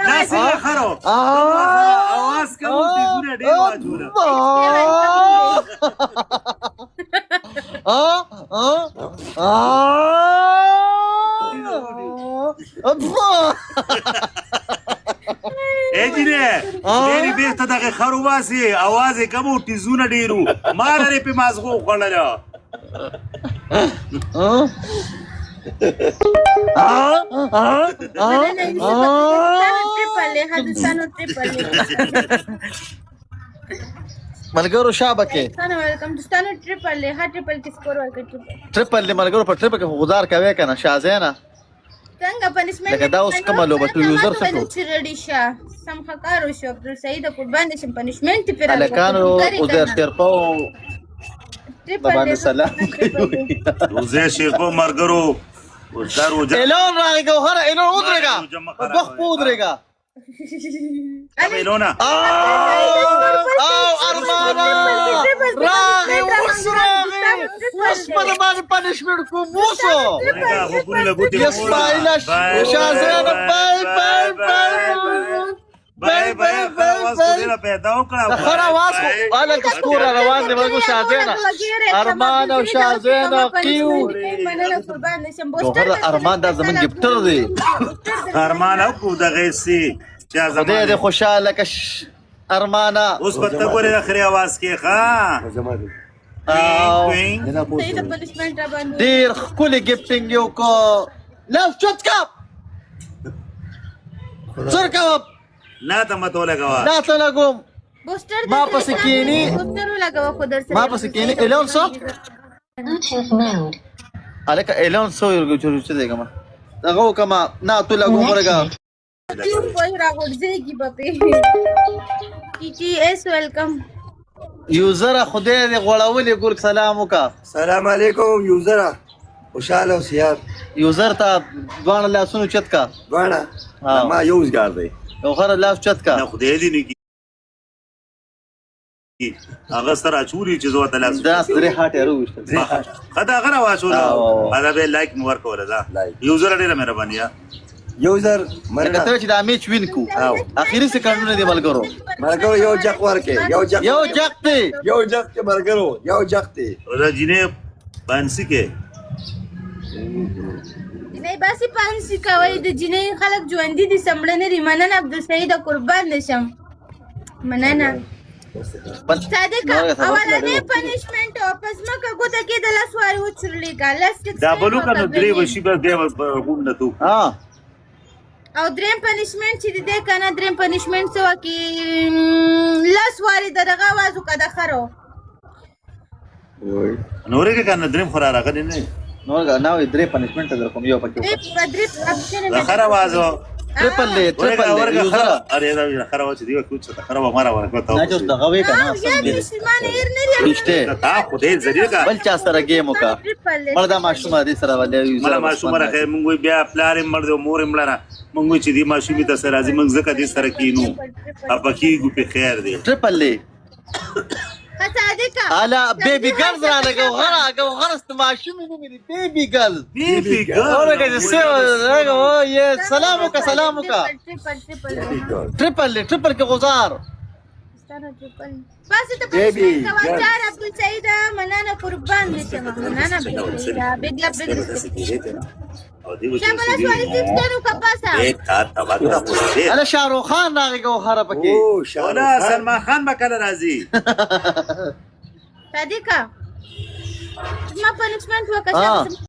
داسې خرو اواز کوو تیزونه ډېر واجونه ای جینې ډېرې بېرته دغه خرو باسي اواز یې کم و تیزونه ډېر وو ما لرې پې مازغو وخوړله ملګرو شابکه ټریپل دی ملګرو په ټریپل کې غوزار کوي کنه شازینا څنګه پنشمنت لکه دا اوس کومه لوبه ټو یوزر څه کو چې ریډي شه سم خکارو شو پر سعید قربان شم پنشمنت پر الکانو عزیر شیرپو باندې سلام کوي عزیر شیرپو مرګرو الون راغی ګوهره الون ودرېګا وخت پودرېګا الونا او ارمانا راغی وس په باندې پنشمنت کو موسو اسماعیل شازینا بای پیدا وکړه خر आवाज الک سکور روان دی ورګو شازینا ارمان او شازینا کیو مننه قربان شم ګوهره ارمان دا زمون گفټر دی ارمان او کو دغه سي چا زما دې خوشاله کش ارمانا اوس په ته ګورې اخري आवाज کې ښا سعید پنشمنت باندې ډیر خولي گفټینګ یو کو لاف چت کا سر کا نه ته متو لګوا دا ته لګوم بوستر ما پس کینی بوستر لګوا خو در سره ما پس کینی الون سو الک الون سو یو چې دیګه ما دغه کما نه تو لګوم ورګه تیم کوئی راغورځيږي بپې کی اس ویلکم یوزر خدای دې غوړولې ګور سلام وکا سلام علیکم یوزر خوشاله اوسئ یوزر ته دوه لاسونو چت کا غواړه ما یوزګار دی او غره لاس چت کا نه خدای دې نه کی هغه سره چوری چې زو ته لاس دا سره هاټه روشته خدا غره واشو دا به لایک مو ورکول دا یوزر ډیره مهرباني یوزر مرګ ته چې د میچ وین کو اخیری سکندونه دی ملګرو یو جق ورکه یو جق دی یو جق کې مرګرو یو جق دی رجینه پانسی کې نه باسي پانسی کوي د جنې خلک ژوند دي سمړنه ری مننه عبدالسعید قربان نشم مننه صادق اولانه پنشمنت او پس مکه ګوته کې د لاس واري وچرلې ګالس دا بلو کنه درې وشي به دی غوند تو او دریم پنشمنت چې دې کنه دریم پنشمنت سو کې لاس واري دغه आवाज وکړه خرو نورې کې کنه دریم خورا راغلی نه نو درې پنشمنت در کوم یو پکې دا خرا आवाज ट्रिपल ले युजर अरे دا خرا आवाज دی کوڅ ته خرا مارا ورکوته نه جو دغه وې کنه رښتې تا خو دې ذریعہ کا بل چا سره گیم وکا مردا ماشومه دې سره ولې یوزر ماشومه راخه مونږ بیا پلار مړ دې مور مړه مونږ چې دې ماشومه ته سره راځي مونږ زکه دې سره کینو اپکیګو په خیر دی ट्रिपल ले صادقه الا بيبي جرز را لګو غره است ماشومه مې بيبي جرز اورګه دې سیو راغو یې سلام وکا ट्रिपल ले ट्रिपل کې غزار بس ته پښتنه کوچار عبدالسعید مننه قربان نشم مننه بګلا شامل سوالي تیپ دنو کپاسا انا شاروخ خان راغی غره پکې ولا سلمان خان بکله راځي صادقه ما پنشمنت وکړم